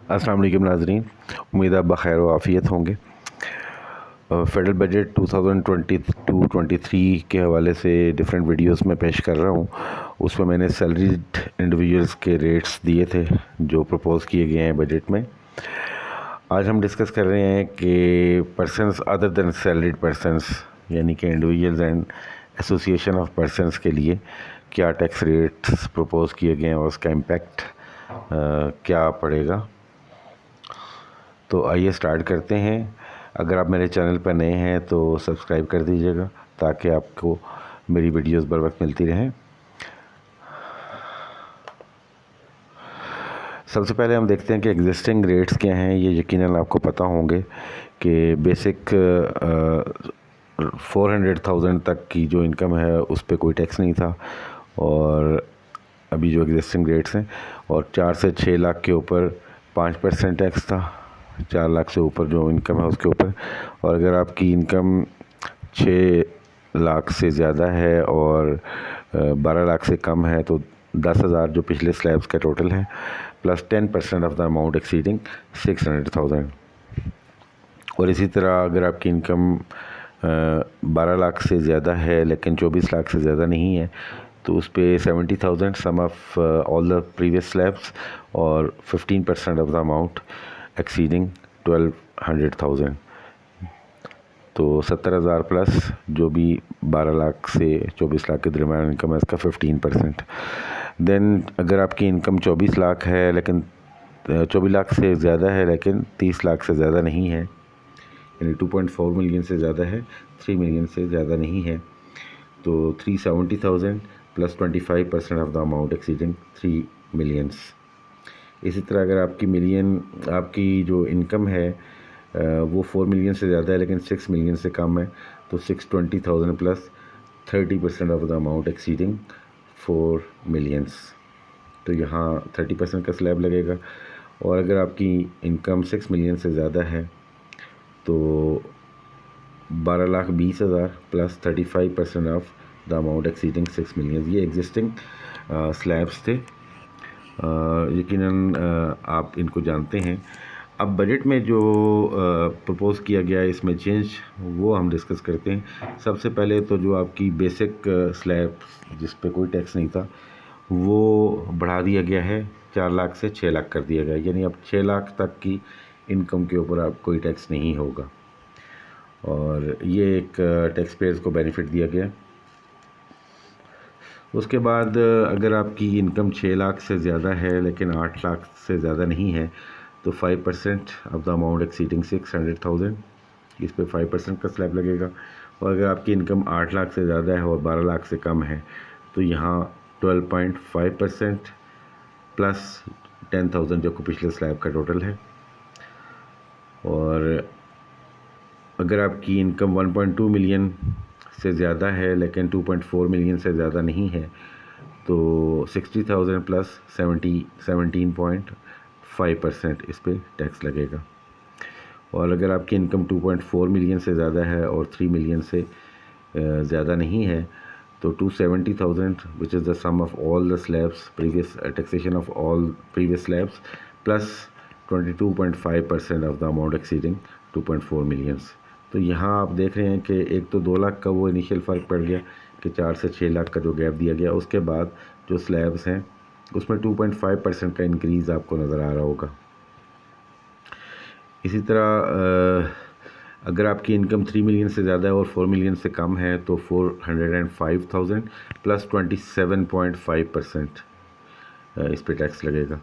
अस्सलाम वालेकुम नाज़रीन, उम्मीद है आप बख़ैर व आफ़ियत होंगे। फ़ेडरल बजट 2022-23 के हवाले से डिफरेंट वीडियोस में पेश कर रहा हूँ। उसमें मैंने सैलरीड इंडिविजुअल्स के रेट्स दिए थे जो प्रपोज़ किए गए हैं बजट में। आज हम डिस्कस कर रहे हैं कि persons other than salaried persons यानी कि individuals and association of persons के लिए क्या टैक्स रेट्स प्रपोज़ किए गए हैं और उसका इम्पेक्ट क्या पड़ेगा। तो आइए स्टार्ट करते हैं। अगर आप मेरे चैनल पर नए हैं तो सब्सक्राइब कर दीजिएगा ताकि आपको मेरी वीडियोस बर वक्त मिलती रहें। सबसे पहले हम देखते हैं कि एग्जिस्टिंग रेट्स क्या हैं। ये यकीनन आपको पता होंगे कि बेसिक 400,000 तक की जो इनकम है उस पर कोई टैक्स नहीं था, और अभी जो एग्जिस्टिंग रेट्स हैं, और 4 से 6 लाख के ऊपर 5% टैक्स था, 4 लाख से ऊपर जो इनकम है उसके ऊपर। और अगर आपकी इनकम 6 लाख से ज़्यादा है और 12 लाख से कम है तो 10,000 जो पिछले स्लैब्स का टोटल है, plus 10% of the amount exceeding 600,000। और इसी तरह अगर आपकी इनकम 12 लाख से ज़्यादा है लेकिन 24 लाख से ज़्यादा नहीं है तो उस पर 70,000 sum of all the previous slabs और 15% ऑफ द अमाउंट एक्सीडिंग 1200,000। तो 70,000 प्लस जो भी 12 लाख से 24 लाख के दरमियान इनकम है इसका 15%। देन अगर आपकी इनकम 24 लाख है लेकिन 24 लाख से ज़्यादा है लेकिन 30 लाख से ज़्यादा नहीं है, यानी 2.4 मिलियन से ज़्यादा है, 3 मिलियन से ज़्यादा नहीं है, तो 370,000 plus 25% of the amount exceeding 3 millions. इसी तरह अगर आपकी जो इनकम है वो 4 मिलियन से ज़्यादा है लेकिन 6 मिलियन से कम है तो 620,000 plus 30% of the amount exceeding 4 millions. तो यहाँ 30% का स्लैब लगेगा। और अगर आपकी इनकम 6 मिलियन से ज़्यादा है तो 12,20,000 plus 35% of the amount exceeding 6 million. ये एग्जिस्टिंग स्लैब्स थे, यकीनन आप इनको जानते हैं। अब बजट में जो प्रपोज़ किया गया है इसमें चेंज वो हम डिस्कस करते हैं। सबसे पहले तो जो आपकी बेसिक स्लैब जिस पे कोई टैक्स नहीं था वो बढ़ा दिया गया है, 4 लाख से 6 लाख कर दिया गया, यानी अब 6 लाख तक की इनकम के ऊपर आप कोई टैक्स नहीं होगा, और ये एक टैक्स पेयर्स को बेनिफिट दिया गया। उसके बाद अगर आपकी इनकम 6 लाख से ज़्यादा है लेकिन 8 लाख से ज़्यादा नहीं है तो 5% ऑफ द अमाउंट एक्सीडिंग 600,000, इस पे 5% का स्लैब लगेगा। और अगर आपकी इनकम 8 लाख से ज़्यादा है और 12 लाख से कम है तो यहाँ 12.5% प्लस 10,000 जो कि पिछले स्लैब का टोटल है। और अगर आपकी इनकम 1.2 मिलियन से ज़्यादा है लेकिन 2.4 मिलियन से ज़्यादा नहीं है तो 60,000 प्लस 17.5% इस पर टैक्स लगेगा। और अगर आपकी इनकम 2.4 मिलियन से ज़्यादा है और 3 मिलियन से ज़्यादा नहीं है तो 270,000 which is the sum of all the slabs previous taxation of all previous slabs plus 22.5% of the amount exceeding 2.4 millions. तो यहाँ आप देख रहे हैं कि एक तो 2 लाख का वो इनिशियल फ़र्क पड़ गया कि 4 से 6 लाख का जो गैप दिया गया, उसके बाद जो स्लैब्स हैं उसमें 2.5% का इंक्रीज़ आपको नज़र आ रहा होगा। इसी तरह अगर आपकी इनकम 3 मिलियन से ज़्यादा है और 4 मिलियन से कम है तो 405,000 प्लस 27.5% इस पे टैक्स लगेगा।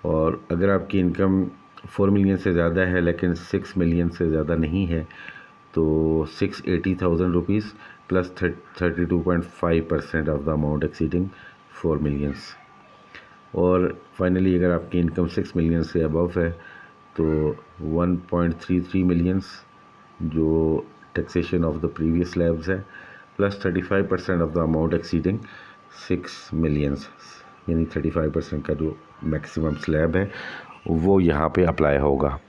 और अगर आपकी इनकम 4 मिलियन से ज़्यादा है लेकिन 6 मिलियन से ज़्यादा नहीं है तो 680,000 rupees plus 32.5% of the amount exceeding 4 millions. और फाइनली अगर आपकी इनकम 6 मिलियन से अबव है तो 1.33 मिलियंस जो taxation of the previous slabs है plus 35% of the amount exceeding 6 millions, यानी 35% का जो मैक्सिमम स्लैब है वो यहाँ पे अप्लाई होगा।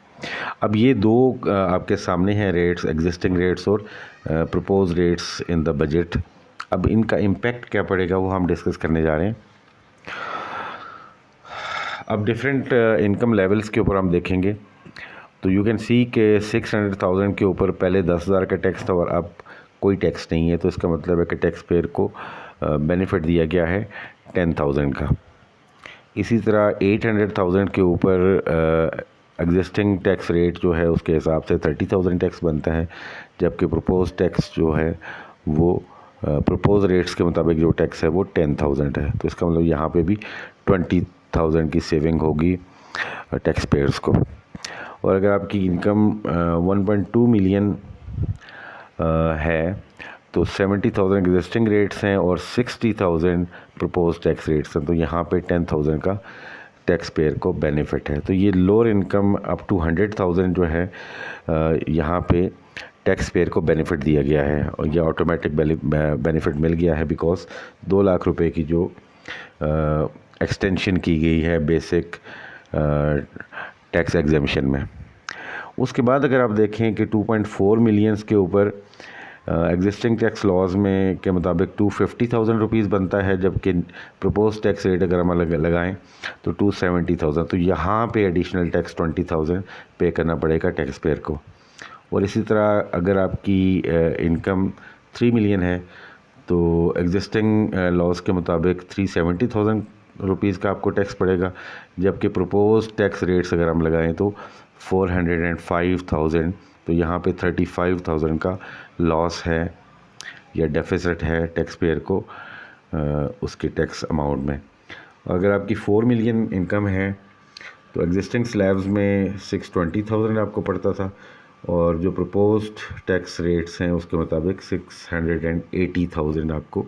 अब ये दो आपके सामने हैं रेट्स, एग्जिस्टिंग रेट्स और propose rates in the budget. अब इनका इम्पेक्ट क्या पड़ेगा वो हम डिस्कस करने जा रहे हैं। अब डिफरेंट इनकम लेवल्स के ऊपर हम देखेंगे तो यू कैन सी के 600,000 के ऊपर पहले 10,000 का टैक्स था और अब कोई टैक्स नहीं है। तो इसका मतलब है कि टैक्स पेयर को बेनिफिट दिया गया है 10,000 का। इसी तरह 800,000 के ऊपर एग्जिस्टिंग टैक्स रेट जो है उसके हिसाब से 30,000 टैक्स बनता है, जबकि प्रपोज टैक्स जो है वो प्रपोज रेट्स के मुताबिक जो टैक्स है वो 10,000 है। तो इसका मतलब यहाँ पे भी 20,000 की सेविंग होगी टैक्स पेयर्स को। और अगर आपकी इनकम 1.2 मिलियन है तो 70,000 एग्जिस्टिंग रेट्स हैं और 60,000 प्रपोज टैक्स रेट्स हैं, तो यहाँ पे 10,000 का टैक्स पेयर को बेनिफिट है। तो ये लोअर इनकम अप टू 100,000 जो है यहाँ पे टैक्स पेयर को बेनिफिट दिया गया है और ये ऑटोमेटिक बेनिफिट मिल गया है बिकॉज 2 लाख रुपए की जो एक्सटेंशन की गई है बेसिक टैक्स एग्जेम्पशन में। उसके बाद अगर आप देखें कि 2.4 मिलियंस के ऊपर एग्जिस्टिंग टैक्स लॉज में के मुताबिक 250,000 रुपीज़ बनता है, जबकि प्रपोज टैक्स रेट अगर हम लगाएं तो 270,000। तो यहाँ पे एडिशनल टैक्स 20,000 पे करना पड़ेगा टैक्स पेयर को। और इसी तरह अगर आपकी इनकम 3 मिलियन है तो एग्जिस्टिंग लॉज के मुताबिक 370,000 रुपीज़ का आपको टैक्स पड़ेगा, जबकि प्रपोज टैक्स रेट्स अगर हम लगाएं तो 405,000। तो यहाँ पे 35,000 का लॉस है या डेफिसिट है टैक्स पेयर को उसके टैक्स अमाउंट में। अगर आपकी 4 मिलियन इनकम है तो एग्जिस्टिंग स्लैब्स में 620,000 आपको पड़ता था और जो प्रपोज्ड टैक्स रेट्स हैं उसके मुताबिक 680,000 आपको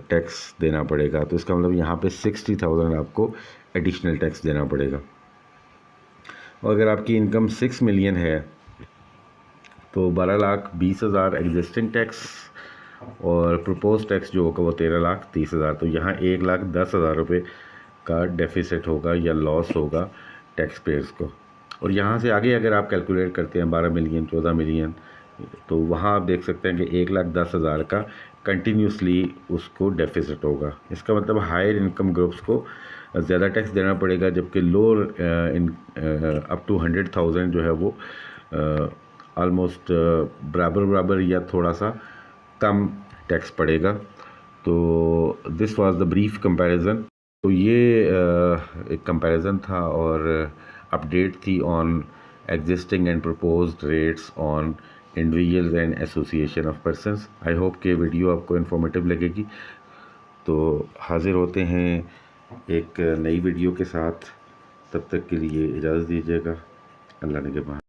टैक्स देना पड़ेगा। तो इसका मतलब यहाँ पे 60,000 आपको एडिशनल टैक्स देना पड़ेगा। और अगर आपकी इनकम 6 मिलियन है तो 12,20,000 एग्जिस्टिंग टैक्स और प्रपोज टैक्स जो होगा वो 13,30,000। तो यहाँ 1,10,000 रुपये का डेफिसिट होगा या लॉस होगा टैक्स पेयर्स को। और यहाँ से आगे अगर आप कैलकुलेट करते हैं 12 मिलियन 14 मिलियन तो वहाँ आप देख सकते हैं कि 1,10,000 का कंटिन्यूसली उसको डेफिसिट होगा। इसका मतलब हायर इनकम ग्रुप्स को ज़्यादा टैक्स देना पड़ेगा, जबकि लोअर अप टू 100,000 जो है वो ऑलमोस्ट बराबर या थोड़ा सा कम टैक्स पड़ेगा। तो this was the brief comparison. तो ये एक कंपैरिजन था और अपडेट थी on existing and proposed rates on individuals and association of persons. I hope कि वीडियो आपको इन्फॉर्मेटिव लगेगी। तो हाज़िर होते हैं एक नई वीडियो के साथ, तब तक के लिए इजाज़त दीजिएगा। अल्लाह ने के बाद।